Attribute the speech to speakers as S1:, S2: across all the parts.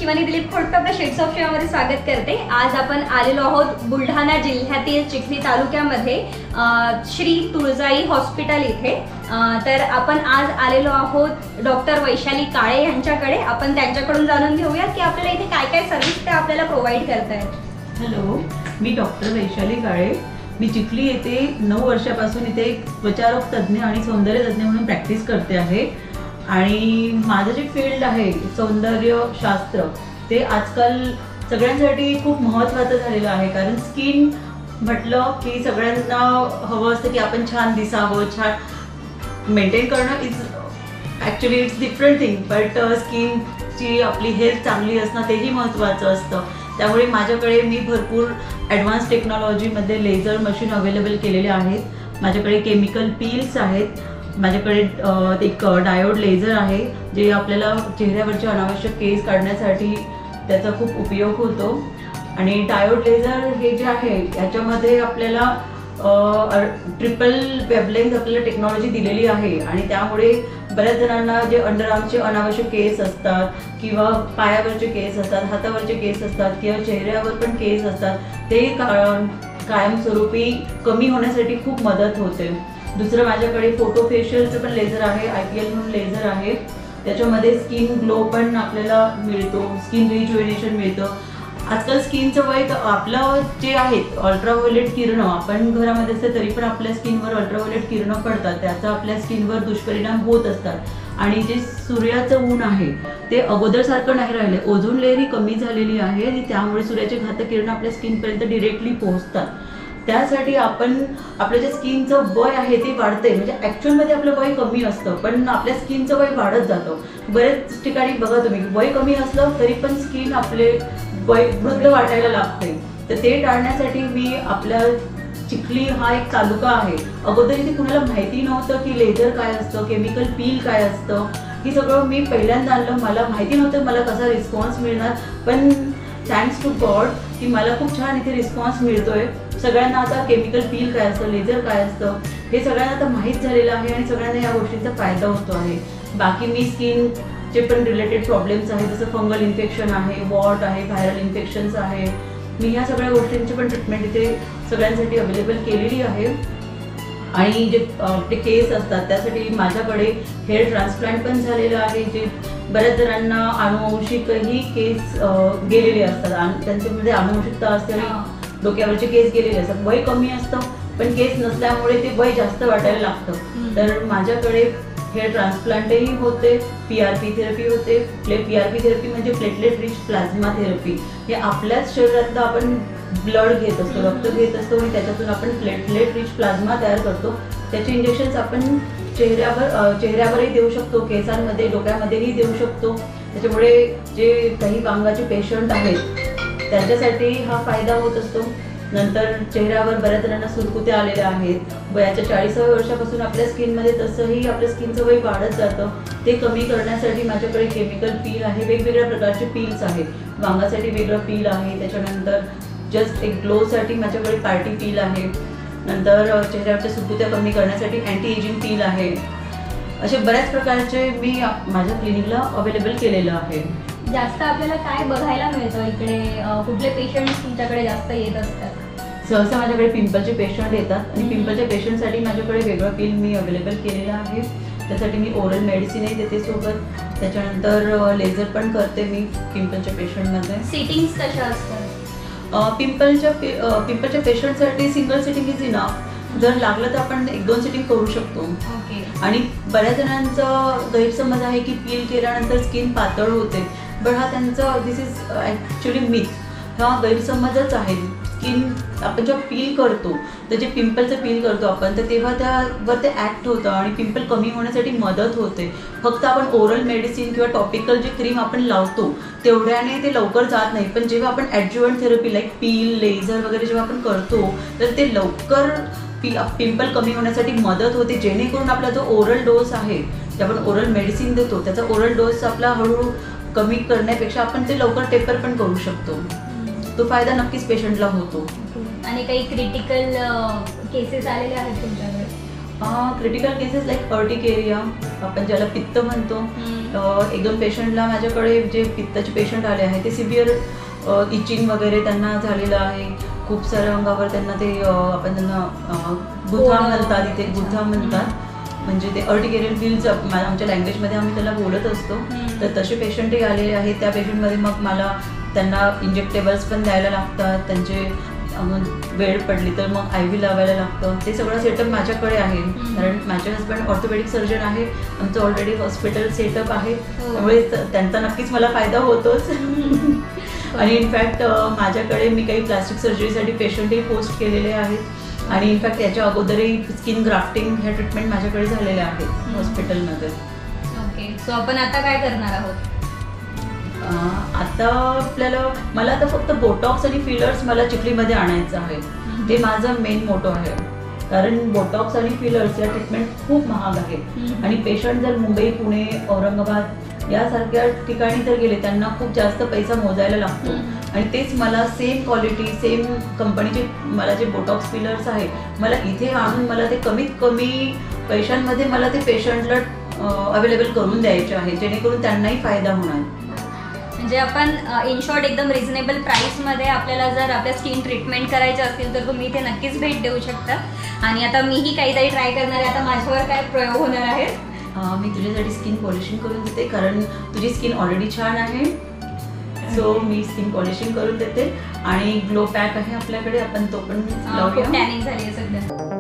S1: शिवानी दिलीप खोडके आपल्या shades of शिवामध्ये स्वागत करते। आज आपण आलेलो आहोत बुलढाणा जिल्ह्यातील चिखली तालुक्यामध्ये श्री तुळजाई हॉस्पिटल इथे। तर आपण आज आलेलो आहोत डॉक्टर वैशाली काळे यांच्याकडे। आपण त्यांच्याकडून जाणून घेऊया की आपल्याला इथे काय काय सर्व्हिस ते आपल्याला प्रोव्हाइड करतायत।
S2: हॅलो, मी डॉक्टर वैशाली काळे। मी चिखली येथे 9 वर्षापासून इथे त्वचारोग तज्ञ आणि सौंदर्य तज्ञ म्हणून प्रॅक्टिस करते आहे। आणि माझं जे फील्ड आहे सौंदर्यशास्त्र ते आजकाल सगळ्यांसाठी खूप महत्त्वाचं झालेलं आहे। कारण स्किन म्हटलं की सगळ्यांना हवं असतं की आपण छान दिसावं, छान मेंटेन करणं is actually it's different thing, but स्किनची आपली हेल्थ चांगली असणं तेही महत्त्वाचं असतं। त्यामुळे माझ्याकडे मी भरपूर ॲडव्हान्स टेक्नॉलॉजीमध्ये लेझर मशीन अवेलेबल केलेले आहेत। माझ्याकडे केमिकल पील्स आहेत, माझ्याकडे एक डायोड लेझर आहे जे आपल्याला चेहऱ्यावरचे अनावश्यक केस काढण्यासाठी त्याचा खूप उपयोग होतो। आणि डायोड लेझर हे जे आहे याच्यामध्ये आपल्याला ट्रिपल वेवलेंथ आपल्याला टेक्नॉलॉजी दिलेली आहे। आणि त्यामुळे बऱ्याच जणांना जे अंडरआर्मचे अनावश्यक केस असतात किंवा पायावरचे केस असतात, हातावरचे केस असतात किंवा चेहऱ्यावर पण केस असतात, ते कायमस्वरूपी कमी होण्यासाठी खूप मदत होते। दुसरं माझ्याकडे फोटो फेशियलचं पण लेझर आहे, IPL म्हणून लेझर आहे। त्याच्यामध्ये स्किन ग्लो पण आपल्याला मिळतो, स्किन रिज्युव्हेनेशन मिळतं। आजकाल स्किनचं वय आपलं जे आहेत अल्ट्राव्हायोलेट किरणं आपण घरामध्ये असते तरी पण आपल्या स्किनवर अल्ट्राव्हायोलेट किरणं पडतात, त्याचा आपल्या स्किनवर दुष्परिणाम होत असतात। आणि जे सूर्याचं ऊन आहे ते अगोदरसारखं नाही राहिलं, ओझोन लेअर ही कमी झालेली आहे आणि त्यामुळे सूर्याचे घातक किरणं आपल्या स्किनपर्यंत डिरेक्टली पोहोचतात। त्यासाठी आपण आपल्या जे स्किनचं वय आहे ते वाढते, म्हणजे ॲक्च्युअलमध्ये आपलं वय कमी असतं पण आपल्या स्किनचं वय वाढत जातं। बरेच ठिकाणी बघा तुम्ही वय कमी असलं तरी पण स्किन आपले वय वृद्ध वाटायला लागते। तर ते टाळण्यासाठी मी आपल्या चिखली हा एक तालुका आहे, अगोदर इथे कुणाला माहिती नव्हतं की लेझर काय असतं, केमिकल पील काय असतं, ही सगळं मी पहिल्यांदा आणलं। मला माहिती नव्हतं मला कसा रिस्पॉन्स मिळणार, पण थँक्स टू गॉड की मला खूप छान इथे रिस्पॉन्स मिळतोय। सगळ्यांना आता केमिकल पील काय असतं, लेझर काय असतं हे सगळ्यांना आता माहीत झालेलं आहे आणि सगळ्यांना या गोष्टींचा फायदा होतो आहे। बाकी मी स्किनचे पण रिलेटेड प्रॉब्लेम्स आहेत, जसं फंगल इन्फेक्शन आहे, वॉट आहे, व्हायरल इन्फेक्शन्स आहे, मी ह्या सगळ्या गोष्टींची पण ट्रीटमेंट इथे सगळ्यांसाठी अवेलेबल केलेली आहे। आणि जे आपले केस असतात त्यासाठी माझ्याकडे हेअर ट्रान्सप्लांट पण झालेलं आहे, जे बऱ्याच जणांना अनुवंशिकही केस गेलेले असतात आणि त्यांच्यामध्ये अनुवंशिकता असते आणि डोक्यावरचे केस गेलेले असतात। वय कमी असतं पण केस नसल्यामुळे ते वय जास्त वाटायला लागतं। तर माझ्याकडे हेअर ट्रान्सप्लांटही होते, PRP थेरपी होते। PRP थेरपी म्हणजे प्लेटलेट रिच प्लाझ्मा थेरपी। हे आपल्याच शरीरातलं आपण ब्लड घेत असतो, रक्त घेत असतो आणि त्याच्यातून आपण प्लेटलेट रिच प्लाझ्मा तयार करतो। त्याचे इंजेक्शन्स आपण चेहऱ्यावरही देऊ शकतो, केसांमध्ये, डोक्यामध्येही देऊ शकतो। त्याच्यामुळे जे काही कामगाचे पेशंट आहेत त्यांच्यासाठी हा फायदा होत असतो। नंतर चेहऱ्यावर बऱ्याच जणांना सुरकुत्या आलेल्या आहेत, वयाच्या 40व्या वर्षापासून आपल्या स्किनमध्ये तसंही आपल्या स्किनचं वय वाढत जातं, ते कमी करण्यासाठी माझ्याकडे केमिकल पील आहे, वेगवेगळ्या प्रकारचे पील्स आहेत। वांगासाठी वेगळं पील आहे, त्याच्यानंतर जस्ट एक ग्लोसाठी माझ्याकडे पार्टी पील आहे, नंतर चेहऱ्यावरच्या सुरकुत्या कमी करण्यासाठी अँटी एजिंग पील आहे। असे बऱ्याच प्रकारचे मी माझ्या क्लिनिकला अवेलेबल केलेलं आहे।
S1: जास्त आपल्याला काय बघायला मिळतं इकडे, कुठले पेशंट्स तुमच्याकडे जास्त येत असतात?
S2: सहसा माझ्याकडे पिंपलचे पेशंट येतात आणि पिंपलच्या पेशंटसाठी माझ्याकडे वेगळं पील मी अवेलेबल केलेलं आहे। त्यासाठी मी ओरल मेडिसिनही देते सोबत, त्याच्यानंतर लेझर पण करते मी पिंपलच्या पेशंटमध्ये।
S1: सिटिंग्स कशा असतात?
S2: पिंपलच्या पेशंटसाठी सिंगल सिटिंग इज इनफ, जर लागलं तर आपण 1-2 सिटिंग करू शकतो। आणि बऱ्याच जणांचा गैरसमज आहे की पील केल्यानंतर स्किन पातळ होते, पण हा त्यांचा दिस इज ॲक्च्युली मिथ, हा गैरसमजच आहे। स्किन आपण जेव्हा पील करतो तर जे पिंपलचं पील करतो आपण तर तेव्हा त्यावर ते ॲक्ट होतं आणि पिंपल कमी होण्यासाठी मदत होते। फक्त आपण ओरल मेडिसिन किंवा टॉपिकल जे क्रीम आपण लावतो तेवढ्याने ते लवकर जात नाही, पण जेव्हा आपण ॲडज्युव्हंट थेरपी लाईक पील, लेझर वगैरे जेव्हा आपण करतो तर ते लवकर पिंपल कमी होण्यासाठी मदत होते, जेणेकरून आपला जो ओरल डोस आहे जे आपण ओरल मेडिसिन देतो त्याचा ओरल डोस आपला हळूहळू कमी करण्यापेक्षा आपण ते लवकर टेपर पण करू शकतो। तो फायदा नक्कीच पेशंटला होतो।
S1: आणि काही क्रिटिकल केसेस आलेले आहेत तुमच्याकडे?
S2: क्रिटिकल केसेस लाईक अर्टिकेरिया, आपण ज्याला पित्त म्हणतो, एक दोन पेशंटला माझ्याकडे जे पित्ताचे पेशंट आले आहेत ते सिव्हिअर इचिंग वगैरे त्यांना झालेलं आहे. खूप साऱ्या अंगावर त्यांना ते आपण त्यांना गुथा म्हणतात, इथे गुथा म्हणतात, म्हणजे ते अर्टिकेरियल व्हील्स आमच्या लँग्वेजमध्ये आम्ही त्याला बोलत असतो. तर तसे पेशंटही आलेले आहेत. त्या पेशंटमध्ये मग मला त्यांना इंजेक्टेबल्स पण द्यायला लागतात, त्यांचे वेळ पडली तर मग IV लावायला लागतं. ते सगळं सेटअप माझ्याकडे आहे, कारण माझे हस्बंड ऑर्थोपेडिक सर्जन आहे. आमचं ऑलरेडी हॉस्पिटल सेटअप आहे, त्यामुळे त्यांचा नक्कीच मला फायदा होतोच. आणि इनफॅक्ट माझ्याकडे मी काही प्लास्टिक सर्जरीसाठी पेशंटही पोस्ट केलेले आहेत. आणि इनफॅक्ट याच्या अगोदरही स्किन ग्राफ्टिंग ह्या ट्रीटमेंट माझ्याकडे झालेल्या आहेत हॉस्पिटलमध्ये.
S1: ओके, सो आपण आता काय करणार आहोत?
S2: आता मला आता फक्त बोटॉक्स आणि फिलर्स मला चिखलीमध्ये आणायचं आहे. ते माझा मेन मोटो आहे, कारण बोटॉक्स आणि फिलर्स या ट्रीटमेंट खूप महाग आहे. आणि पेशंट जर मुंबई, पुणे, औरंगाबाद यासारख्या ठिकाणी जर गेले त्यांना खूप जास्त पैसा मोजायला लागतो. आणि तेच मला सेम क्वालिटी, सेम कंपनीचे मला जे बोटॉक्स फिलर्स आहे मला इथे आणून मला ते कमीत कमी पैशांमध्ये मला ते पेशंटला अवेलेबल करून द्यायचे आहे, जेणेकरून त्यांनाही फायदा होणार.
S1: म्हणजे आपण इन शॉर्ट एकदम रिझनेबल प्राईसमध्ये आपल्याला जर आपल्या स्किन ट्रीटमेंट करायचे असतील तर तुम्ही इथे नक्कीच भेट देऊ शकता. आणि आता मीही काहीतरी ट्राय करणार आहे. आता माझ्यावर काय प्रयोग होणार आहे?
S2: मी तुझ्यासाठी स्किन पॉलिशिंग करून देते, कारण तुझी स्किन ऑलरेडी छान आहे. सो मी स्किन पॉलिशिंग करून देते. आणि ग्लो पॅक आहे आपल्याकडे, आपण तो पण लावूया.
S1: टॅनिंग झाली आहे सध्या.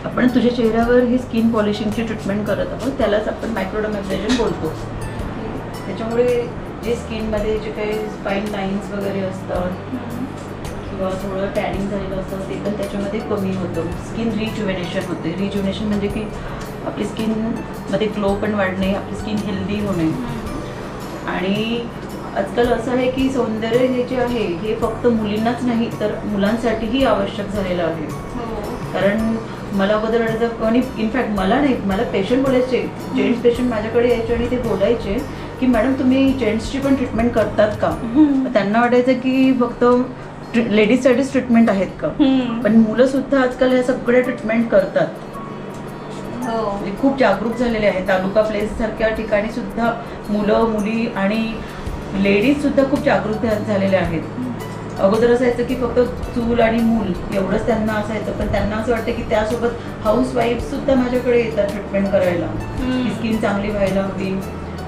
S2: आपण तुझ्या चेहऱ्यावर ही स्किन पॉलिशिंगची ट्रीटमेंट करत आहोत, त्यालाच आपण मायक्रोडर्माब्रेशन बोलतो. त्याच्यामुळे जे स्किनमध्ये जे काही स्पाईन लाईन्स वगैरे असतात किंवा थोडं टॅनिंग झालेलं असतं ते पण त्याच्यामध्ये कमी होतं. स्किन रिज्युव्हेनेशन होते. रिज्युव्हेनेशन म्हणजे की आपली स्किनमध्ये ग्लो पण वाढणे, आपली स्किन हेल्दी होणे. आणि आजकाल असं आहे की सौंदर्य हे जे आहे हे फक्त मुलींनाच नाही तर मुलांसाठीही आवश्यक झालेलं आहे. कारण मला अगोदर वाटायचं, आणि इनफॅक्ट मला नाही, मला पेशंट बोलायचे, जेंट्स पेशंट माझ्याकडे यायचे आणि ते बोलायचे की मॅडम तुम्ही जेंट्सची पण ट्रीटमेंट करतात का? त्यांना वाटायचं की फक्त लेडीजसाठीच ट्रीटमेंट आहेत का? पण मुलं सुद्धा आजकाल ह्या सगळ्या ट्रीटमेंट करतात. खूप जागरूक झालेले आहेत. तालुका प्लेस सारख्या ठिकाणी सुद्धा मुलं, मुली आणि लेडीज सुद्धा खूप जागरूक झालेले आहेत. अगोदर असायचं की फक्त चूल आणि मूल एवढंच त्यांना असायचं, पण त्यांना असं वाटतं की त्यासोबत हाऊसवाईफ सुद्धा माझ्याकडे येतात ट्रीटमेंट करायला, की स्किन चांगली व्हायला हवी.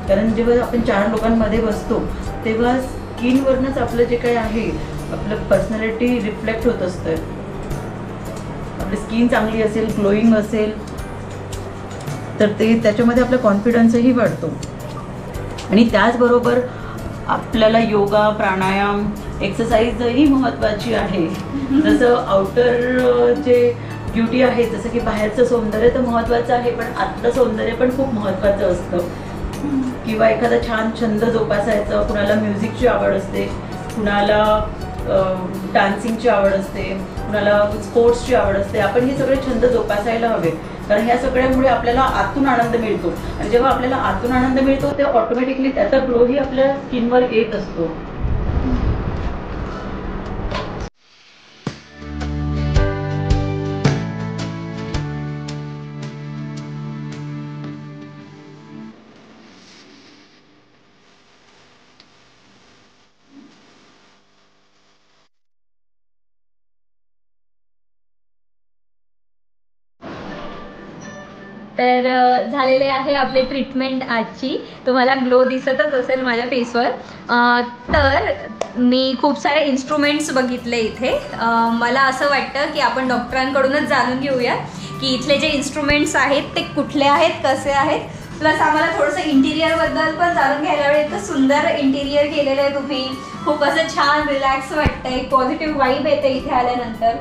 S2: कारण जेव्हा आपण 4 लोकांमध्ये बसतो तेव्हा स्किनवरनंच आपलं जे काही आहे आपलं पर्सनॅलिटी रिफ्लेक्ट होत असतं. आपली स्किन चांगली असेल, ग्लोईंग असेल तर ते त्याच्यामध्ये आपला कॉन्फिडन्सही वाढतो. आणि त्याचबरोबर आपल्याला योगा, प्राणायाम, एक्सरसाइजही महत्त्वाची आहे. जसं आउटर जे ब्युटी आहे, जसं की बाहेरचं सौंदर्य तर महत्त्वाचं आहे, पण आतलं सौंदर्य पण खूप महत्त्वाचं असतं. किंवा एखादा छान छंद जोपासायचं, कुणाला म्युझिकची आवड असते, कुणाला डान्सिंगची आवड असते, कुणाला स्पोर्ट्सची आवड असते. आपण हे सगळे छंद जोपासायला हवे, कारण ह्या सगळ्यामुळे आपल्याला आतून आनंद मिळतो. आणि जेव्हा आपल्याला आतून आनंद मिळतो ते ऑटोमॅटिकली त्याचा ग्लोही आपल्या स्किनवर येत असतो.
S1: तर झालेले आहे आपले ट्रीटमेंट आजची. तुम्हाला ग्लो दिसतच असेल माझ्या फेसवर. तर मी खूप सारे इन्स्ट्रुमेंट्स बघितले इथे. मला असं वाटतं की आपण डॉक्टरांकडूनच जाणून घेऊया की इथले जे इन्स्ट्रुमेंट्स आहेत ते कुठले आहेत, कसे आहेत. प्लस आम्हाला थोडंसं इंटिरियरबद्दल पण जाणून घ्यायला वेळ. इतकं सुंदर इंटिरियर केलेलं आहे तुम्ही. खूप असं छान रिलॅक्स वाटतंय, पॉझिटिव्ह वाईब येते इथे आल्यानंतर.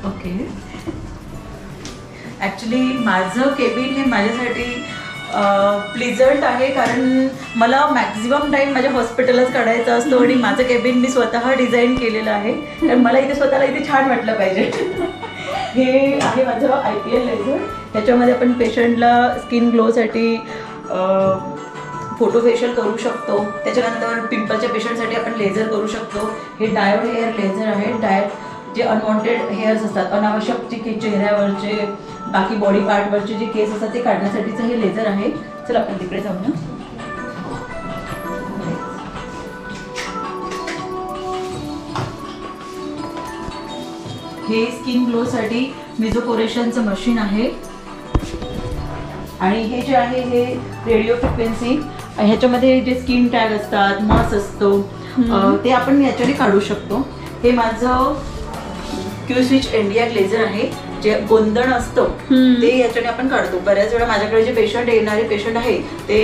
S2: ओके, ॲक्च्युली माझं केबिन हे माझ्यासाठी प्लीझंट आहे, कारण मला मॅक्झिमम टाईम माझ्या हॉस्पिटलच काढायचा असतो. आणि माझं केबिन मी स्वतः डिझाईन केलेलं आहे, कारण मला इथे स्वतःला इथे छान वाटलं पाहिजे. हे आहे माझं IPL लेझर. ह्याच्यामध्ये आपण पेशंटला स्किन ग्लोसाठी फोटो फेशियल करू शकतो. त्याच्यानंतर पिंपलच्या पेशंटसाठी आपण लेझर करू शकतो. हे डायोड हेअर लेझर आहे. जे अनवॉन्टेड हेअर्स असतात, अनावश्यक जे चेहऱ्यावरचे, बाकी बॉडी पार्टवरचे जे केस असतात ते काढण्यासाठीचं हे लेझर आहे. चला आपण तिकडे जाऊ ना. हे स्किन ग्लोसाठी मिझोपोरेशनचं मशीन आहे. आणि हे जे आहे हे रेडिओ फ्रिक्वेन्सी, ह्याच्यामध्ये जे स्किन टॅग असतात, मस असतो, ते आपण याच्याने काढू शकतो. हे माझं क्यूस्विच इंडिया ग्लेझर आहे. जे गोंधण असतं ते याच्याने आपण काढतो. बऱ्याच वेळा माझ्याकडे जे पेशंट येणारे पेशंट आहे ते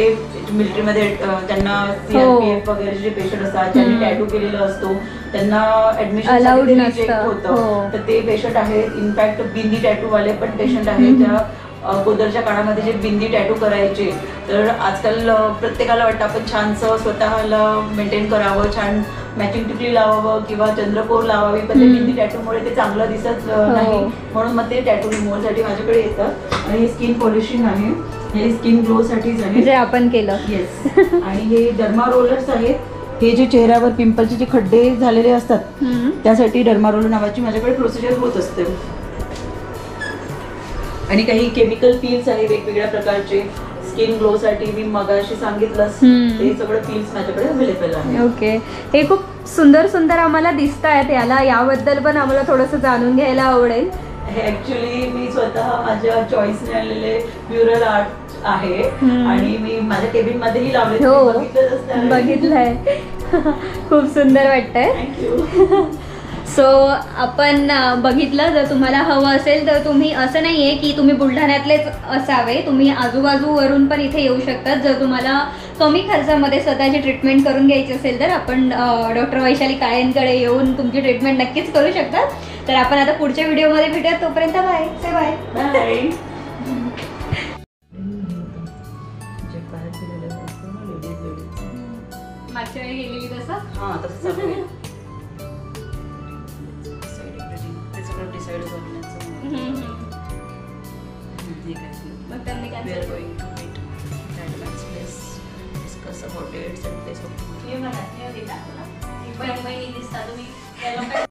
S2: मिलिटरीमध्ये, त्यांना CRPF वगैरे जे पेशंट असतात, ज्यांनी टॅटू केलेला असतो, त्यांना ऍडमिशन रिजेक्ट होतं. तर ते पेशंट आहेत. इनफॅक्ट बिंदी टॅटू वाले पण पेशंट आहेत. त्या अगोदरच्या काळामध्ये जे बिंदी टॅटू करायचे, तर आजकाल प्रत्येकाला वाटतं आपण छानसं स्वतःला मेंटेन करावं, छान मॅचिंग टिकली लावावं किंवा चंद्रकोर लावावी, पण ते बिंदी टॅटूमुळे ते चांगलं दिसत नाही. म्हणून मग ते टॅटू रिमूव्हलसाठी माझ्याकडे येतात. आणि हे स्किन पॉलिशिंग आहे, हे स्किन ग्लोसाठीच आहे, जे आपण केलं. येस. आणि हे डर्मा रोलर्स आहेत. हे जे चेहऱ्यावर पिंपलचे जे खड्डे झालेले असतात त्यासाठी डर्मा रोलर नावाची माझ्याकडे प्रोसिजर होत असते. आणि काही केमिकल पील्स आहे वेगवेगळ्या प्रकारचे स्किन ग्लोसाठी. मी मगाशी सांगितलंच, ते सगळं पील्स माझ्याकडे अवेलेबल आहे.
S1: ओके, हे खूप सुंदर सुंदर आम्हाला दिसत आहेत. याबद्दल पण आम्हाला थोडंसं जाणून घ्यायला आवडेल.
S2: हे ऍक्च्युली मी स्वतः माझ्या चॉईसने आणलेले म्युरल आर्ट आहे. आणि मी माझ्या केबिन मध्येही लावले.
S1: बघितलंय. खूप सुंदर वाटतंय.
S2: थँक्यू.
S1: सो आपण बघितलं, जर तुम्हाला हवं असेल तर तुम्ही, असं नाही आहे की तुम्ही बुलढाण्यातलेच असावे, तुम्ही आजूबाजूवरून पण इथे येऊ शकतात. जर तुम्हाला कमी खर्चामध्ये स्वतःची ट्रीटमेंट करून घ्यायची असेल तर आपण डॉक्टर वैशाली काळेंकडे येऊन तुमची ट्रीटमेंट नक्कीच करू शकता. तर आपण आता पुढच्या व्हिडिओमध्ये भेटूया. तोपर्यंत बाय. से बाय.
S2: बाय.
S1: मागच्या वेळी गेलेली तसं.
S2: हां, तसं डिसाइड करण्याचं.
S1: मग त्यांनी काय
S2: discuss about dates and place of.
S1: दिसता तुम्ही